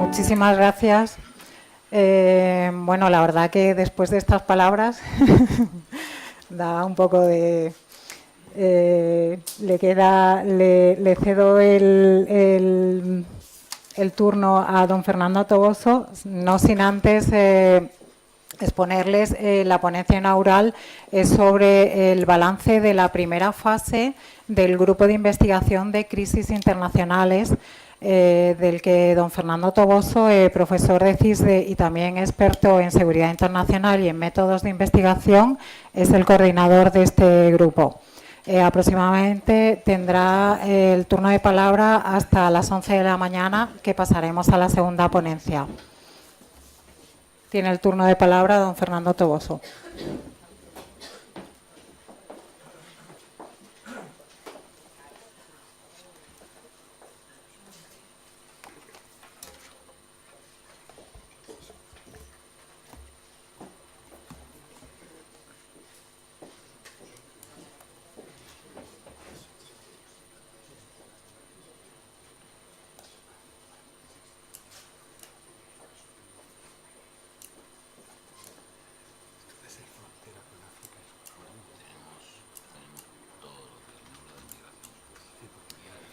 Muchísimas gracias. Bueno, la verdad que después de estas palabras da un poco de... le cedo el turno a don Fernando Toboso, no sin antes exponerles la ponencia inaugural sobre el balance de la primera fase del Grupo de Investigación de Crisis Internacionales, del que don Fernando Toboso, profesor de CISDE y también experto en seguridad internacional y en métodos de investigación, es el coordinador de este grupo. Aproximadamente tendrá el turno de palabra hasta las 11 de la mañana, que pasaremos a la segunda ponencia. Tiene el turno de palabra don Fernando Toboso.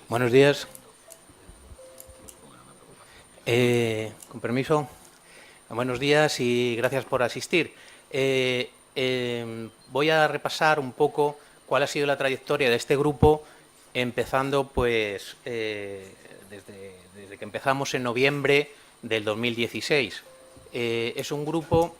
Buenos días. Con permiso. Buenos días y gracias por asistir. Voy a repasar un poco cuál ha sido la trayectoria de este grupo, empezando pues desde que empezamos en noviembre del 2016. Es un grupo,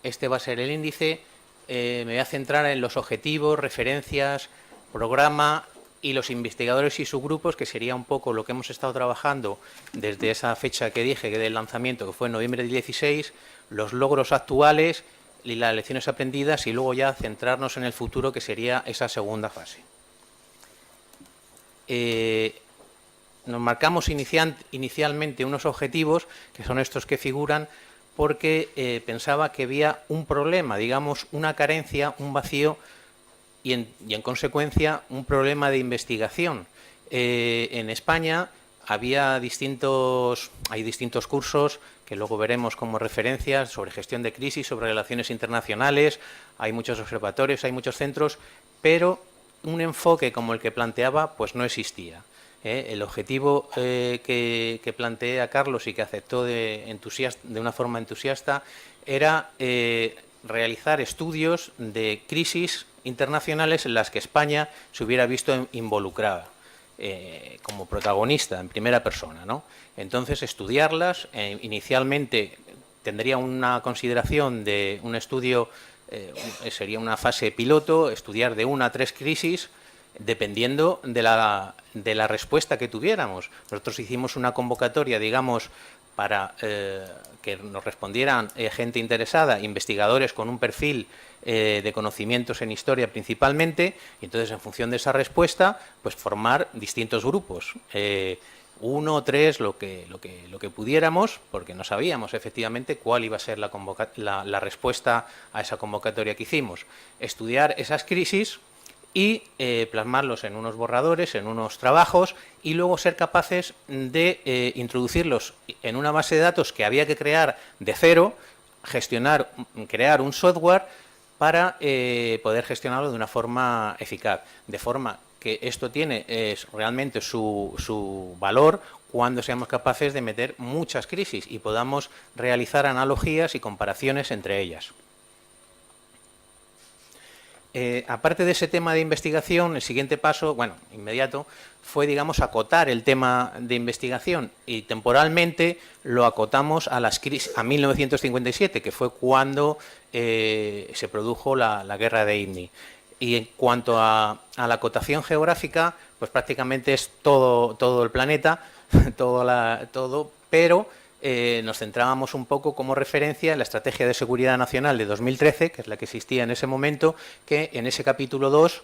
este va a ser el índice, me voy a centrar en los objetivos, referencias, programa y los investigadores y subgrupos, que sería un poco lo que hemos estado trabajando desde esa fecha que dije, que del lanzamiento, que fue en noviembre del 16, los logros actuales y las lecciones aprendidas, y luego ya centrarnos en el futuro, que sería esa segunda fase. Nos marcamos inicialmente unos objetivos, que son estos que figuran, porque pensaba que había un problema, digamos, una carencia, un vacío, y en consecuencia un problema de investigación. En España hay distintos cursos que luego veremos como referencias sobre gestión de crisis, sobre relaciones internacionales, hay muchos observatorios, hay muchos centros, pero un enfoque como el que planteaba pues no existía. El objetivo que planteé Carlos y que aceptó de una forma entusiasta era realizar estudios de crisis internacionales en las que España se hubiera visto involucrada como protagonista en primera persona, ¿no? Entonces, estudiarlas, inicialmente tendría una consideración de un estudio, sería una fase piloto, estudiar de 1 a 3 crisis, dependiendo de la respuesta que tuviéramos. Nosotros hicimos una convocatoria, digamos, para que nos respondieran gente interesada, investigadores con un perfil de conocimientos en historia principalmente, y entonces en función de esa respuesta, pues formar distintos grupos, 1 o 3, lo que pudiéramos, porque no sabíamos efectivamente cuál iba a ser la respuesta a esa convocatoria que hicimos. Estudiar esas crisis y plasmarlos en unos borradores, en unos trabajos, y luego ser capaces de introducirlos en una base de datos que había que crear de cero, crear un software para poder gestionarlo de una forma eficaz. De forma que esto tiene realmente su valor cuando seamos capaces de meter muchas crisis y podamos realizar analogías y comparaciones entre ellas. Aparte de ese tema de investigación, el siguiente paso, bueno, inmediato, fue, digamos, acotar el tema de investigación, y temporalmente lo acotamos a 1957, que fue cuando se produjo la guerra de INDI. Y en cuanto a la acotación geográfica, pues prácticamente es todo el planeta, pero nos centrábamos un poco como referencia en la Estrategia de Seguridad Nacional de 2013, que es la que existía en ese momento, que en ese capítulo 2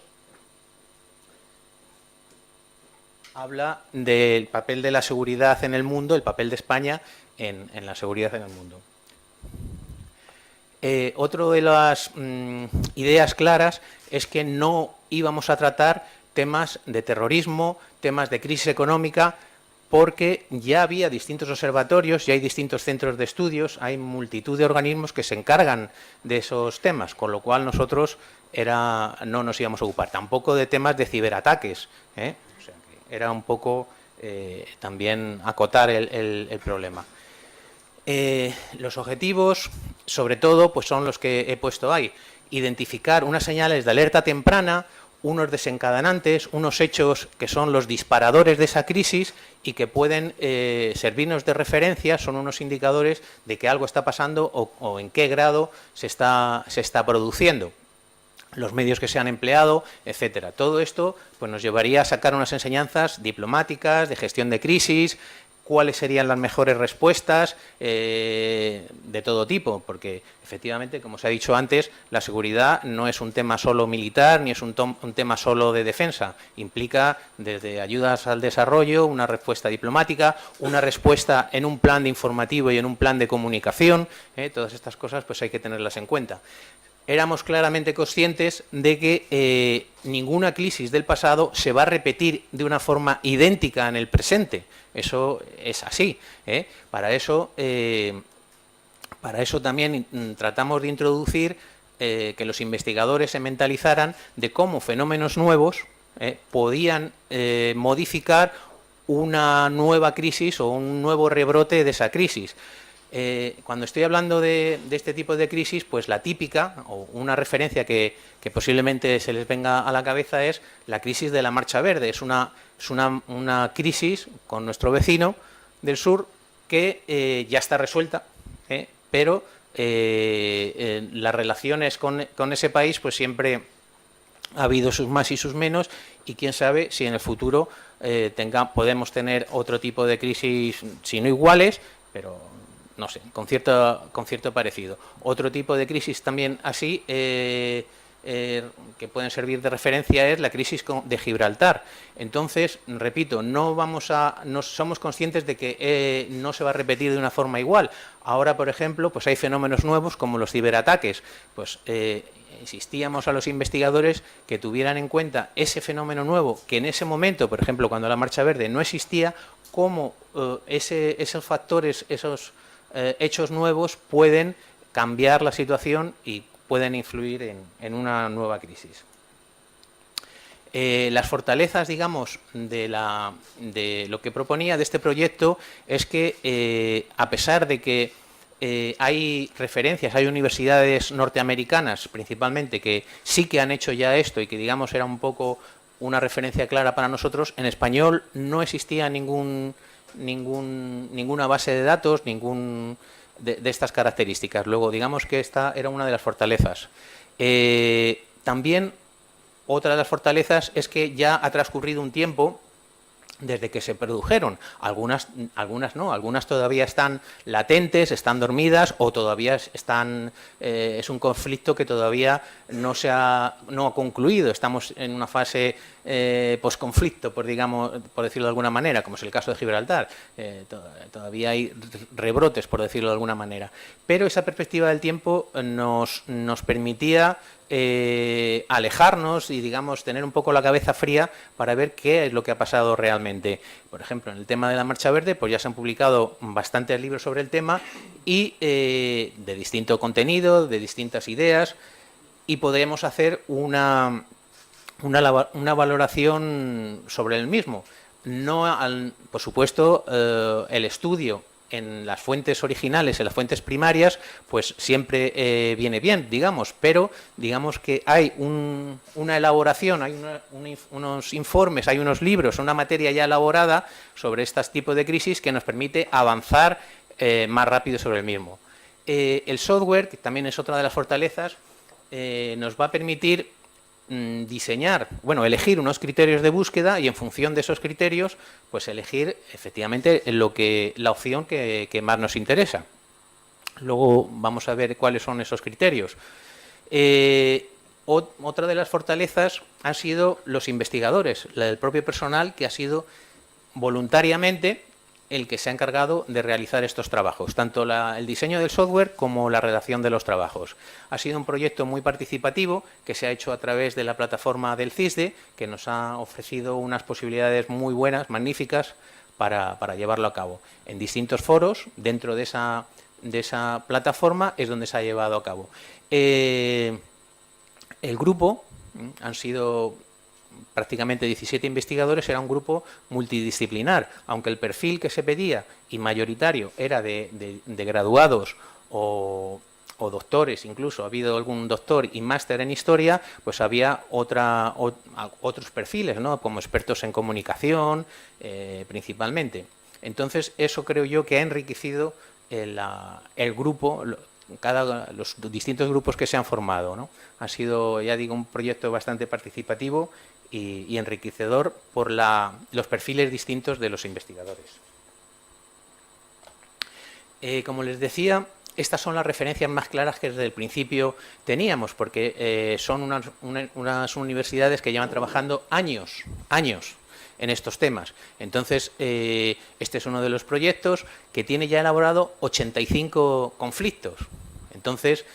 habla del papel de la seguridad en el mundo, el papel de España en la seguridad en el mundo. Otra de las ideas claras es que no íbamos a tratar temas de terrorismo, temas de crisis económica, porque ya había distintos observatorios, ya hay distintos centros de estudios, hay multitud de organismos que se encargan de esos temas, con lo cual nosotros no nos íbamos a ocupar, tampoco de temas de ciberataques, ¿eh? O sea, que era un poco también acotar el problema. Los objetivos, sobre todo, pues son los que he puesto ahí: identificar unas señales de alerta temprana, unos desencadenantes, unos hechos que son los disparadores de esa crisis y que pueden servirnos de referencia, son unos indicadores de que algo está pasando o en qué grado se está produciendo, los medios que se han empleado, etcétera. Todo esto pues, nos llevaría a sacar unas enseñanzas diplomáticas, de gestión de crisis, cuáles serían las mejores respuestas de todo tipo, porque efectivamente, como se ha dicho antes, la seguridad no es un tema solo militar ni es un tema solo de defensa, implica desde ayudas al desarrollo, una respuesta diplomática, una respuesta en un plan de informativo y en un plan de comunicación, todas estas cosas pues hay que tenerlas en cuenta. Éramos claramente conscientes de que ninguna crisis del pasado se va a repetir de una forma idéntica en el presente. Eso es así. Para eso también tratamos de introducir que los investigadores se mentalizaran de cómo fenómenos nuevos podían modificar una nueva crisis o un nuevo rebrote de esa crisis. Cuando estoy hablando de este tipo de crisis, pues la típica, o una referencia que posiblemente se les venga a la cabeza, es la crisis de la Marcha Verde. Es una crisis con nuestro vecino del sur que ya está resuelta, pero las relaciones con ese país pues siempre ha habido sus más y sus menos, y quién sabe si en el futuro podemos tener otro tipo de crisis, si no iguales, pero no sé, con cierto parecido. Otro tipo de crisis también así, que pueden servir de referencia, es la crisis de Gibraltar. Entonces, repito, no somos conscientes de que no se va a repetir de una forma igual. Ahora, por ejemplo, pues hay fenómenos nuevos como los ciberataques. Pues insistíamos a los investigadores que tuvieran en cuenta ese fenómeno nuevo, que en ese momento, por ejemplo, cuando la Marcha Verde no existía, cómo esos factores, esos hechos nuevos pueden cambiar la situación y pueden influir en una nueva crisis. Las fortalezas, digamos, de lo que proponía de este proyecto es que, a pesar de que hay referencias, hay universidades norteamericanas principalmente que sí que han hecho ya esto y que, digamos, era un poco una referencia clara para nosotros, en español no existía ninguna base de datos, de estas características. Luego, digamos que esta era una de las fortalezas. También otra de las fortalezas es que ya ha transcurrido un tiempo desde que se produjeron. Algunas no, algunas todavía están latentes, están dormidas, o todavía es un conflicto que todavía no ha concluido. Estamos en una fase posconflicto, por decirlo de alguna manera, como es el caso de Gibraltar. Todavía hay rebrotes, por decirlo de alguna manera. Pero esa perspectiva del tiempo nos permitía alejarnos y, digamos, tener un poco la cabeza fría para ver qué es lo que ha pasado realmente. Por ejemplo, en el tema de la Marcha Verde, pues ya se han publicado bastantes libros sobre el tema y de distinto contenido, de distintas ideas, y podemos hacer una valoración sobre el mismo. Por supuesto, el estudio en las fuentes originales, en las fuentes primarias, pues siempre viene bien, digamos, pero digamos que hay una elaboración, hay unos informes, hay unos libros, una materia ya elaborada sobre estos tipos de crisis que nos permite avanzar más rápido sobre el mismo. El software, que también es otra de las fortalezas, nos va a permitir elegir unos criterios de búsqueda y, en función de esos criterios, pues elegir efectivamente la opción que más nos interesa. Luego vamos a ver cuáles son esos criterios. Otra de las fortalezas han sido los investigadores, el propio personal que ha sido voluntariamente el que se ha encargado de realizar estos trabajos, tanto el diseño del software como la redacción de los trabajos. Ha sido un proyecto muy participativo que se ha hecho a través de la plataforma del CISDE, que nos ha ofrecido unas posibilidades muy buenas, magníficas, para llevarlo a cabo. En distintos foros, dentro de esa plataforma, es donde se ha llevado a cabo. El grupo, han sido prácticamente 17 investigadores, era un grupo multidisciplinar, aunque el perfil que se pedía y mayoritario era de graduados o doctores, incluso ha habido algún doctor y máster en historia, pues había otros perfiles, ¿no? Como expertos en comunicación, principalmente. Entonces, eso creo yo que ha enriquecido el grupo, los distintos grupos que se han formado, ¿no? Ha sido, ya digo, un proyecto bastante participativo y enriquecedor por los perfiles distintos de los investigadores. Como les decía, estas son las referencias más claras que desde el principio teníamos, porque son unas universidades que llevan trabajando años en estos temas. Entonces, este es uno de los proyectos que tiene ya elaborado 85 conflictos. Entonces,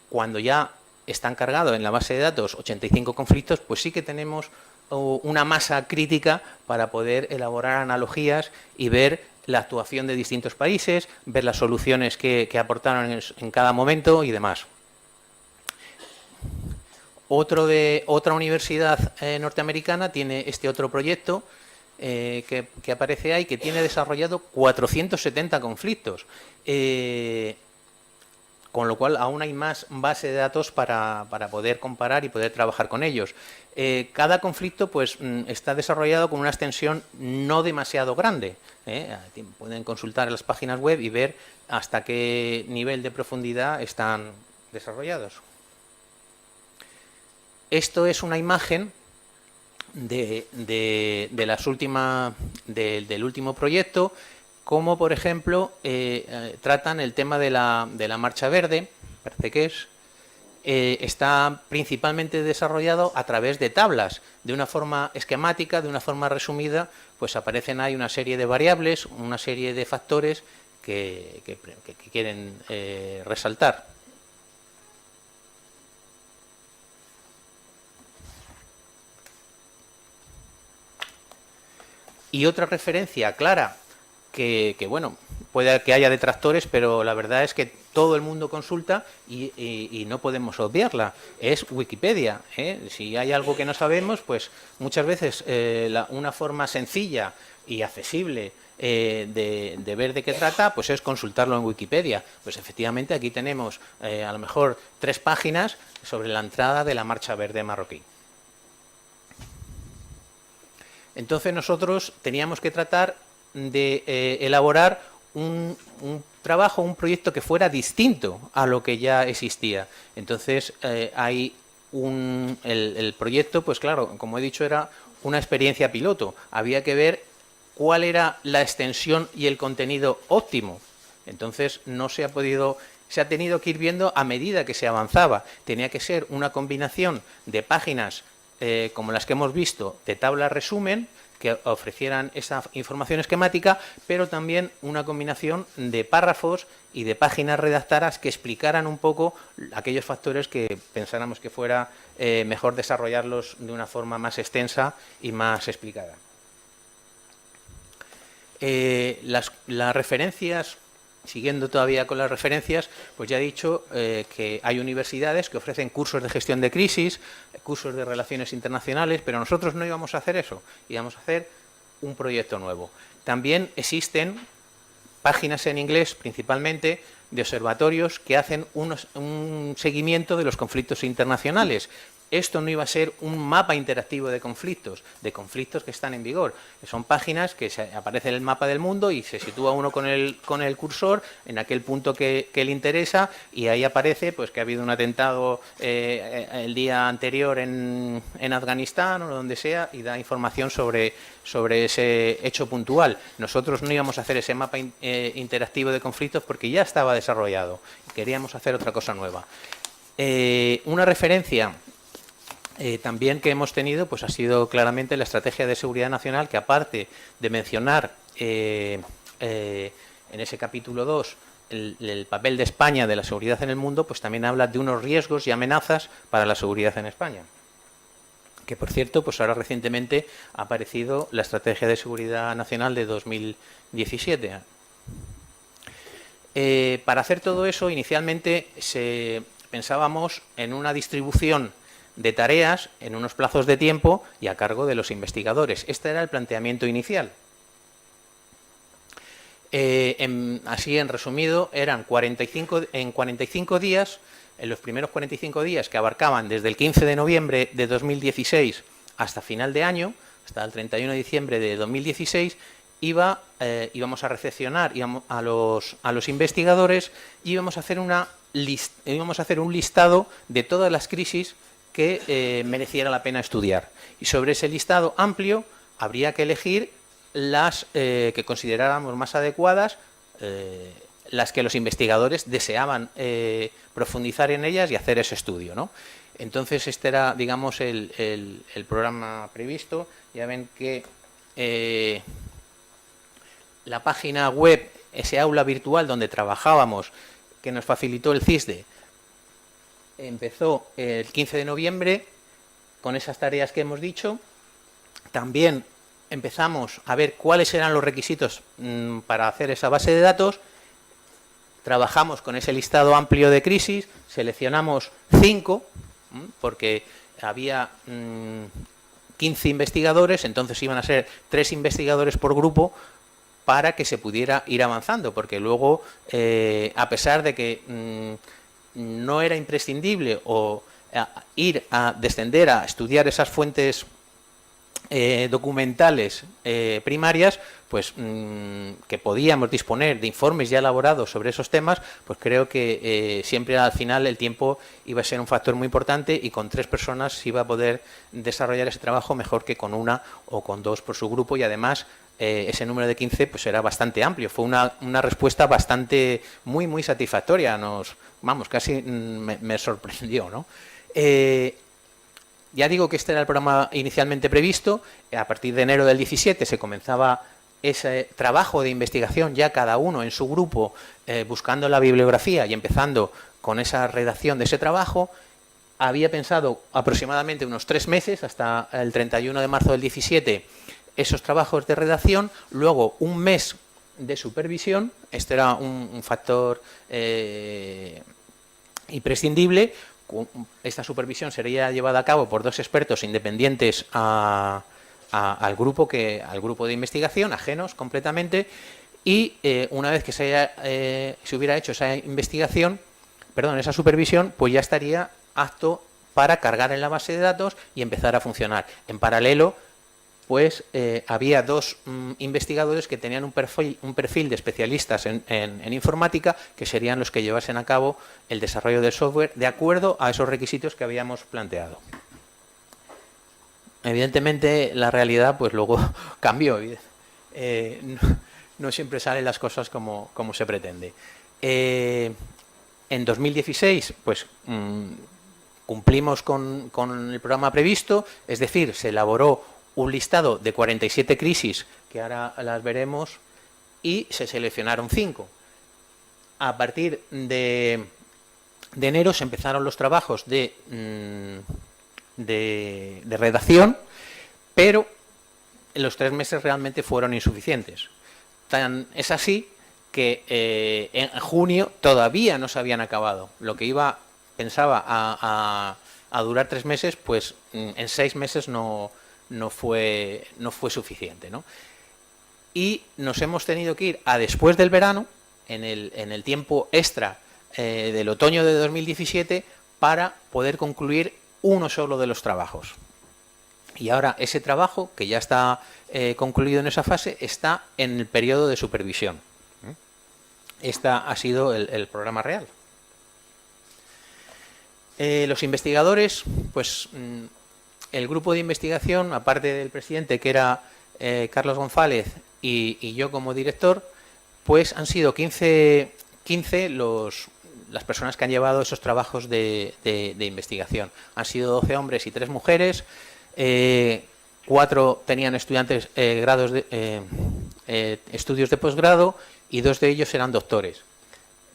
cuando ya están cargados en la base de datos 85 conflictos, pues sí que tenemos una masa crítica para poder elaborar analogías y ver la actuación de distintos países, ver las soluciones que aportaron en cada momento y demás. Otra universidad norteamericana tiene este otro proyecto que aparece ahí, que tiene desarrollado 470 conflictos, con lo cual aún hay más base de datos para poder comparar y poder trabajar con ellos. Cada conflicto pues está desarrollado con una extensión no demasiado grande. Pueden consultar las páginas web y ver hasta qué nivel de profundidad están desarrollados. Esto es una imagen del último proyecto, como por ejemplo tratan el tema de la Marcha Verde, parece que es. Está principalmente desarrollado a través de tablas, de una forma esquemática, de una forma resumida, pues aparecen ahí una serie de variables, una serie de factores que quieren resaltar. Y otra referencia clara, que bueno, puede que haya detractores, pero la verdad es que todo el mundo consulta y no podemos obviarla, es Wikipedia. Si hay algo que no sabemos, pues muchas veces una forma sencilla y accesible de ver de qué trata, pues es consultarlo en Wikipedia. Pues efectivamente aquí tenemos a lo mejor 3 páginas sobre la entrada de la Marcha Verde marroquí. Entonces nosotros teníamos que tratar de elaborar un trabajo, un proyecto que fuera distinto a lo que ya existía. Entonces hay el proyecto, pues claro, como he dicho, era una experiencia piloto. Había que ver cuál era la extensión y el contenido óptimo. Entonces se ha tenido que ir viendo a medida que se avanzaba. Tenía que ser una combinación de páginas como las que hemos visto, de tabla resumen, que ofrecieran esa información esquemática, pero también una combinación de párrafos y de páginas redactadas que explicaran un poco aquellos factores que pensáramos que fuera mejor desarrollarlos de una forma más extensa y más explicada. Las referencias, siguiendo todavía con las referencias, pues ya he dicho que hay universidades que ofrecen cursos de gestión de crisis, cursos de relaciones internacionales, pero nosotros no íbamos a hacer eso, íbamos a hacer un proyecto nuevo. También existen páginas en inglés, principalmente, de observatorios que hacen un seguimiento de los conflictos internacionales. Esto no iba a ser un mapa interactivo de conflictos que están en vigor. Son páginas que aparece el mapa del mundo y se sitúa uno con el cursor en aquel punto que le interesa, y ahí aparece pues que ha habido un atentado el día anterior en Afganistán o donde sea, y da información sobre ese hecho puntual. Nosotros no íbamos a hacer ese mapa interactivo de conflictos porque ya estaba desarrollado. Queríamos hacer otra cosa nueva. Una referencia también que hemos tenido pues ha sido claramente la Estrategia de Seguridad Nacional, que aparte de mencionar en ese capítulo 2 el papel de España de la seguridad en el mundo, pues también habla de unos riesgos y amenazas para la seguridad en España. que por cierto, pues ahora recientemente ha aparecido la Estrategia de Seguridad Nacional de 2017. Para hacer todo eso, inicialmente pensábamos en una distribución de tareas en unos plazos de tiempo y a cargo de los investigadores. Este era el planteamiento inicial. Así, en resumido, eran 45 días, en los primeros 45 días, que abarcaban desde el 15 de noviembre de 2016 hasta final de año, hasta el 31 de diciembre de 2016, íbamos a recepcionar a los investigadores y íbamos a hacer un listado de todas las crisis que mereciera la pena estudiar. Y sobre ese listado amplio habría que elegir las que consideráramos más adecuadas, las que los investigadores deseaban profundizar en ellas y hacer ese estudio, ¿no? Entonces, este era, digamos, el programa previsto. Ya ven que la página web, ese aula virtual donde trabajábamos, que nos facilitó el CISDE, empezó el 15 de noviembre con esas tareas que hemos dicho. También empezamos a ver cuáles eran los requisitos para hacer esa base de datos. Trabajamos con ese listado amplio de crisis, seleccionamos 5, porque había 15 investigadores, entonces iban a ser 3 investigadores por grupo para que se pudiera ir avanzando, porque luego, a pesar de que no era imprescindible ir a descender a estudiar esas fuentes documentales primarias, pues que podíamos disponer de informes ya elaborados sobre esos temas, pues creo que siempre al final el tiempo iba a ser un factor muy importante y con 3 personas se iba a poder desarrollar ese trabajo mejor que con 1 o con 2 por su grupo, y además ese número de 15 pues era bastante amplio. Fue una respuesta bastante muy satisfactoria. Casi me sorprendió, ¿no? Ya digo que este era el programa inicialmente previsto. A partir de enero del 17 se comenzaba ese trabajo de investigación, ya cada uno en su grupo, buscando la bibliografía y empezando con esa redacción de ese trabajo. Había pensado aproximadamente unos 3 meses, hasta el 31 de marzo del 17, esos trabajos de redacción, luego un mes de supervisión. Este era un factor imprescindible. Esta supervisión sería llevada a cabo por 2 expertos independientes al grupo de investigación, ajenos completamente, y una vez que se hubiera hecho esa esa supervisión, pues ya estaría apto para cargar en la base de datos y empezar a funcionar. En paralelo, pues había 2 investigadores que tenían un perfil de especialistas en informática, que serían los que llevasen a cabo el desarrollo del software de acuerdo a esos requisitos que habíamos planteado. Evidentemente, la realidad pues luego cambió. No siempre salen las cosas como se pretende. En 2016, pues cumplimos con el programa previsto, es decir, se elaboró un listado de 47 crisis, que ahora las veremos, y se seleccionaron 5. A partir de enero se empezaron los trabajos de redacción, pero los 3 meses realmente fueron insuficientes. Es así que en junio todavía no se habían acabado. Lo que pensaba a durar 3 meses, pues en 6 meses no fue suficiente, ¿no? Y nos hemos tenido que ir a después del verano, en el tiempo extra del otoño de 2017, para poder concluir uno solo de los trabajos. Y ahora ese trabajo, que ya está concluido en esa fase, está en el periodo de supervisión. Este ha sido el programa real. Los investigadores, pues el grupo de investigación, aparte del presidente, que era Carlos González, y yo como director, pues han sido 15 las personas que han llevado esos trabajos de investigación. Han sido 12 hombres y 3 mujeres, 4 tenían estudiantes estudios de posgrado, y 2 de ellos eran doctores.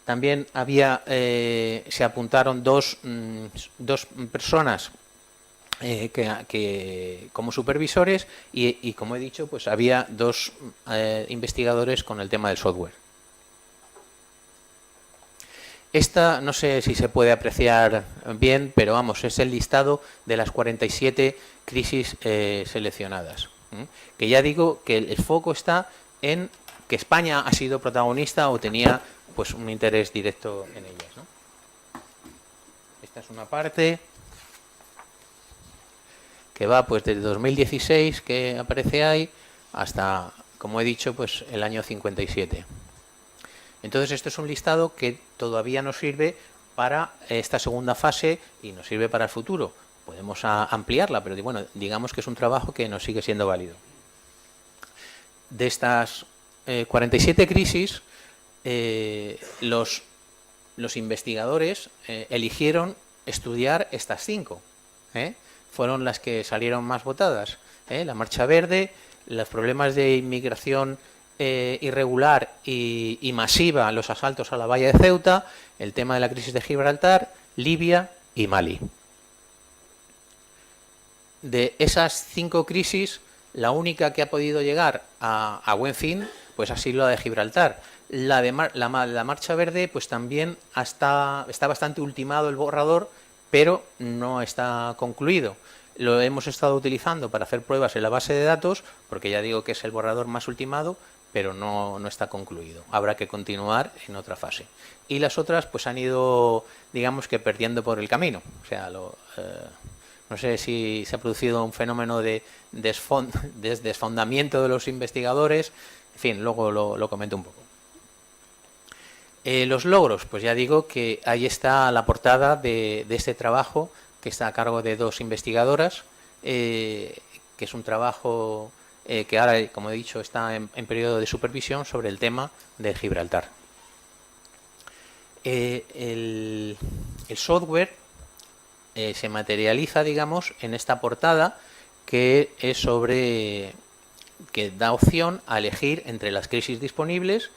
También se apuntaron dos personas como supervisores y, como he dicho, pues había 2 investigadores con el tema del software. Esta no sé si se puede apreciar bien, pero vamos, es el listado de las 47 crisis seleccionadas. Que ya digo que el foco está en que España ha sido protagonista o tenía pues un interés directo en ellas, ¿no? Esta es una parte que va pues desde 2016, que aparece ahí, hasta, como he dicho, pues el año 57. Entonces, esto es un listado que todavía nos sirve para esta segunda fase y nos sirve para el futuro. Podemos ampliarla, pero bueno, digamos que es un trabajo que nos sigue siendo válido. De estas 47 crisis, los investigadores eligieron estudiar estas 5. Fueron las que salieron más votadas. La Marcha Verde, los problemas de inmigración irregular y masiva, los asaltos a la valla de Ceuta, el tema de la crisis de Gibraltar, Libia y Mali. De esas 5 crisis, la única que ha podido llegar a buen fin pues ha sido la de Gibraltar. La Marcha Verde pues también está bastante ultimado el borrador, pero no está concluido. Lo hemos estado utilizando para hacer pruebas en la base de datos, porque ya digo que es el borrador más ultimado, pero no está concluido. Habrá que continuar en otra fase. Y las otras pues han ido, digamos que perdiendo por el camino. O sea, no sé si se ha producido un fenómeno de desfondamiento de los investigadores. En fin, luego lo comento un poco. Los logros, pues ya digo que ahí está la portada de este trabajo, que está a cargo de 2 investigadoras, que es un trabajo que ahora, como he dicho, está en periodo de supervisión sobre el tema de Gibraltar. El software se materializa, digamos, en esta portada, que es que da opción a elegir entre las crisis disponibles,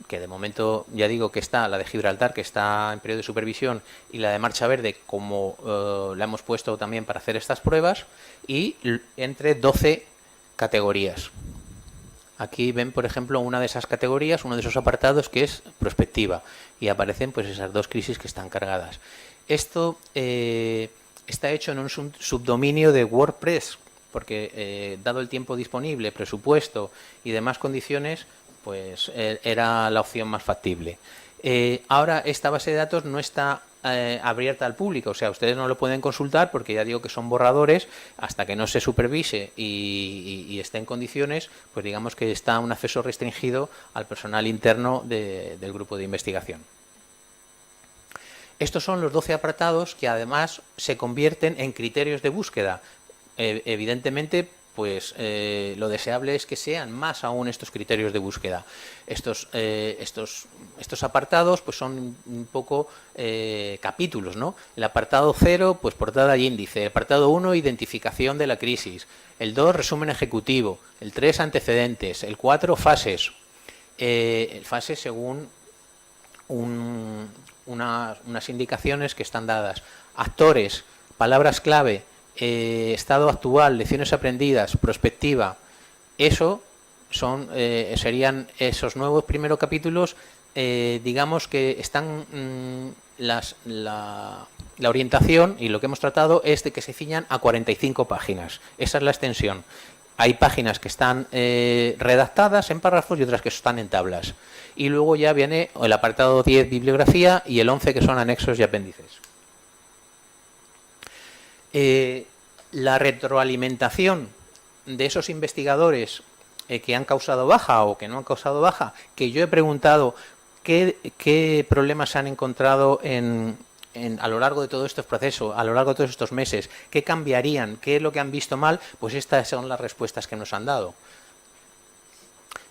que de momento ya digo que está la de Gibraltar, que está en periodo de supervisión, y la de Marcha Verde, como la hemos puesto también para hacer estas pruebas, y entre 12 categorías. Aquí ven, por ejemplo, una de esas categorías, uno de esos apartados, que es prospectiva, y aparecen pues esas 2 crisis que están cargadas. Esto está hecho en un subdominio de WordPress, porque dado el tiempo disponible, presupuesto y demás condiciones, pues era la opción más factible. Ahora esta base de datos no está abierta al público, o sea, ustedes no lo pueden consultar porque ya digo que son borradores, hasta que no se supervise y esté en condiciones, pues digamos que está un acceso restringido al personal interno del grupo de investigación. Estos son los 12 apartados que además se convierten en criterios de búsqueda. Evidentemente, pues lo deseable es que sean más aún estos criterios de búsqueda. Estos apartados pues son un poco capítulos, ¿no? El apartado 0, pues portada y índice. El apartado 1, identificación de la crisis. El 2, resumen ejecutivo. El 3, antecedentes. El 4, fases. El fase según unas indicaciones que están dadas. Actores, palabras clave, estado actual, lecciones aprendidas, prospectiva. Eso serían esos nuevos primeros capítulos, digamos que están la orientación, y lo que hemos tratado es de que se ciñan a 45 páginas. Esa es la extensión. Hay páginas que están redactadas en párrafos y otras que están en tablas. Y luego ya viene el apartado 10, bibliografía, y el 11, que son anexos y apéndices. La retroalimentación de esos investigadores que han causado baja o que no han causado baja, que yo he preguntado qué problemas se han encontrado a lo largo de todo este proceso, a lo largo de todos estos meses, qué cambiarían, qué es lo que han visto mal, pues estas son las respuestas que nos han dado.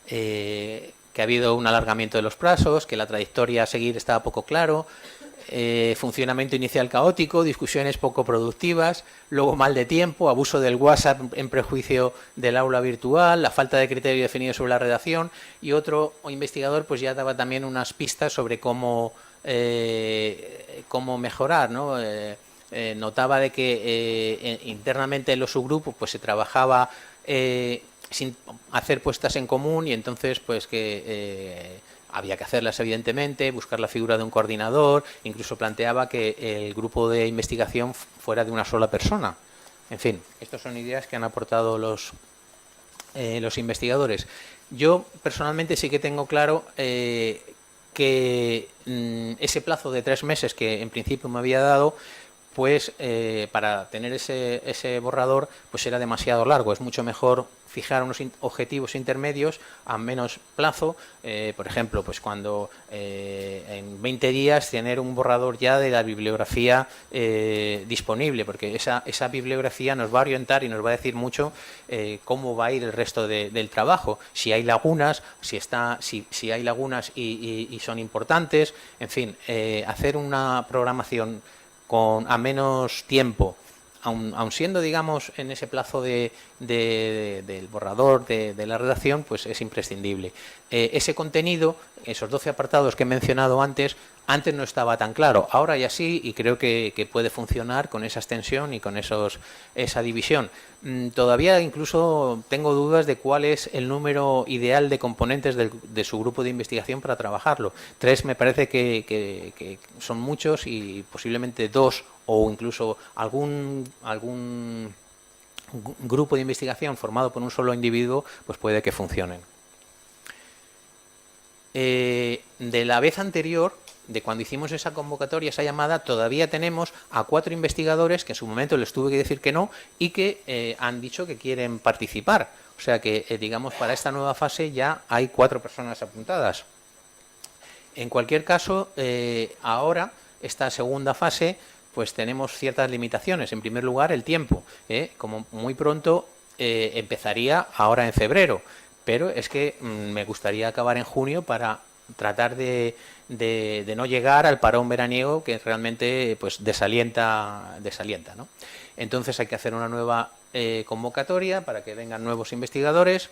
Que ha habido un alargamiento de los plazos, que la trayectoria a seguir estaba poco claro, funcionamiento inicial caótico, discusiones poco productivas, luego mal de tiempo, abuso del WhatsApp en prejuicio del aula virtual, la falta de criterio definido sobre la redacción, y otro investigador pues ya daba también unas pistas sobre cómo mejorar, ¿no? notaba de que internamente en los subgrupos pues se trabajaba sin hacer puestas en común y entonces pues que había que hacerlas evidentemente, buscar la figura de un coordinador, incluso planteaba que el grupo de investigación fuera de una sola persona. En fin, estas son ideas que han aportado los investigadores. Yo personalmente sí que tengo claro que ese plazo de 3 meses que en principio me había dado, pues para tener ese borrador pues era demasiado largo. Es mucho mejor fijar unos objetivos intermedios a menos plazo, por ejemplo, pues cuando en 20 días tener un borrador ya de la bibliografía disponible, porque esa bibliografía nos va a orientar y nos va a decir mucho cómo va a ir el resto del trabajo, si hay lagunas, si hay lagunas y son importantes, en fin, hacer una programación a menos tiempo, aun siendo, digamos, en ese plazo del borrador de la redacción, pues es imprescindible. Ese contenido, esos 12 apartados que he mencionado antes no estaba tan claro, ahora ya sí, y creo que puede funcionar con esa extensión y con esa división. Todavía incluso tengo dudas de cuál es el número ideal de componentes de su grupo de investigación para trabajarlo. 3 me parece que son muchos y posiblemente 2 o incluso algún grupo de investigación formado por un solo individuo, pues puede que funcionen. De la vez anterior, de cuando hicimos esa convocatoria, esa llamada, todavía tenemos a 4 investigadores que en su momento les tuve que decir que no y que han dicho que quieren participar. O sea que, digamos, para esta nueva fase ya hay 4 personas apuntadas. En cualquier caso, ahora, esta segunda fase, pues tenemos ciertas limitaciones. En primer lugar, el tiempo. Como muy pronto empezaría ahora en febrero, pero es que me gustaría acabar en junio para tratar de no llegar al parón veraniego que realmente pues desalienta, ¿no? Entonces hay que hacer una nueva convocatoria para que vengan nuevos investigadores.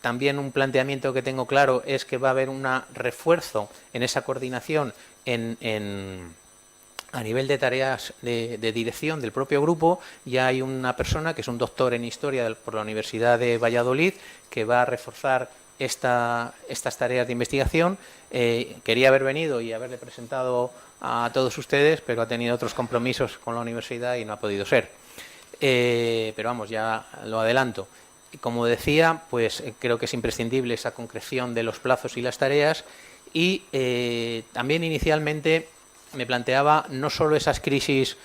También un planteamiento que tengo claro es que va a haber un refuerzo en esa coordinación a nivel de tareas de dirección del propio grupo. Ya hay una persona que es un doctor en Historia por la Universidad de Valladolid que va a reforzar estas tareas de investigación. Quería haber venido y haberle presentado a todos ustedes, pero ha tenido otros compromisos con la universidad y no ha podido ser. Pero vamos, ya lo adelanto. Como decía, pues creo que es imprescindible esa concreción de los plazos y las tareas y también inicialmente me planteaba no solo esas crisis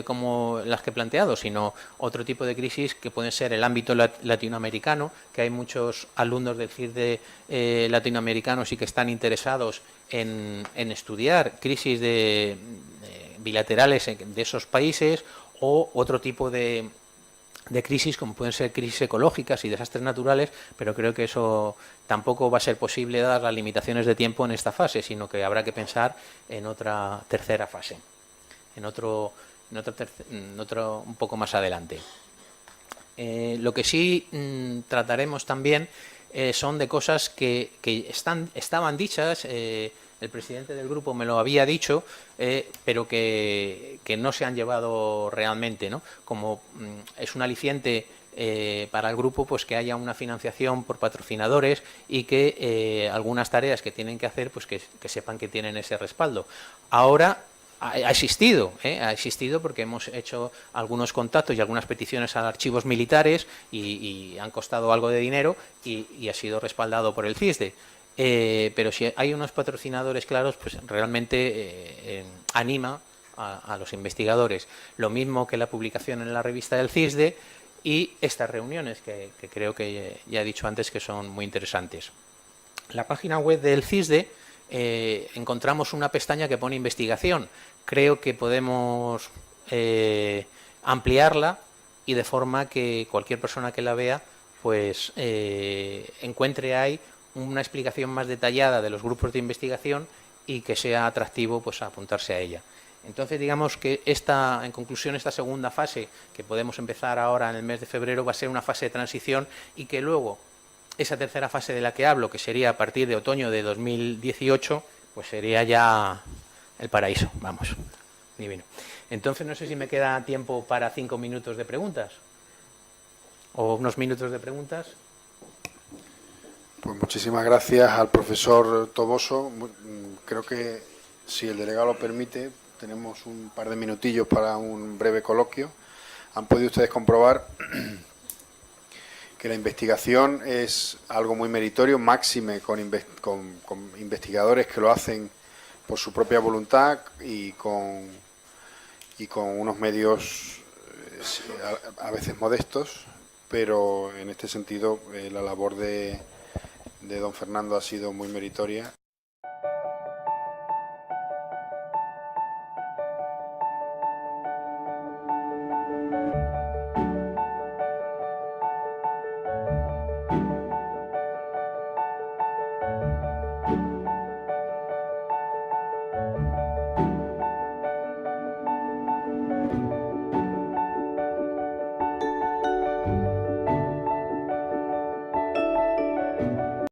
como las que he planteado, sino otro tipo de crisis que pueden ser el ámbito latinoamericano, que hay muchos alumnos del CIRDE latinoamericanos y que están interesados en estudiar crisis bilaterales de esos países, o otro tipo de crisis como pueden ser crisis ecológicas y desastres naturales, pero creo que eso tampoco va a ser posible dadas las limitaciones de tiempo en esta fase, sino que habrá que pensar en otra tercera fase, en otro un poco más adelante. Lo que sí trataremos también son de cosas que estaban dichas. El presidente del grupo me lo había dicho, pero que no se han llevado realmente, ¿no? Como es un aliciente para el grupo, pues que haya una financiación por patrocinadores y que algunas tareas que tienen que hacer, pues que sepan que tienen ese respaldo. Ahora ha existido porque hemos hecho algunos contactos y algunas peticiones a archivos militares y han costado algo de dinero y ha sido respaldado por el CISDE. Pero si hay unos patrocinadores claros, pues realmente anima a los investigadores. Lo mismo que la publicación en la revista del CISDE y estas reuniones que creo que ya he dicho antes que son muy interesantes. La página web del CISDE encontramos una pestaña que pone investigación. Creo que podemos ampliarla y de forma que cualquier persona que la vea pues encuentre ahí una explicación más detallada de los grupos de investigación y que sea atractivo pues apuntarse a ella. Entonces, digamos que en conclusión, esta segunda fase, que podemos empezar ahora en el mes de febrero, va a ser una fase de transición y que luego esa tercera fase de la que hablo, que sería a partir de otoño de 2018, pues sería ya el paraíso, vamos. Ni vino. Entonces, no sé si me queda tiempo para 5 minutos de preguntas. ¿O unos minutos de preguntas? Pues muchísimas gracias al profesor Toboso. Creo que, si el delegado lo permite, tenemos un par de minutillos para un breve coloquio. Han podido ustedes comprobar que la investigación es algo muy meritorio, máxime con investigadores que lo hacen por su propia voluntad y con unos medios a veces modestos, pero en este sentido la labor de don Fernando ha sido muy meritoria.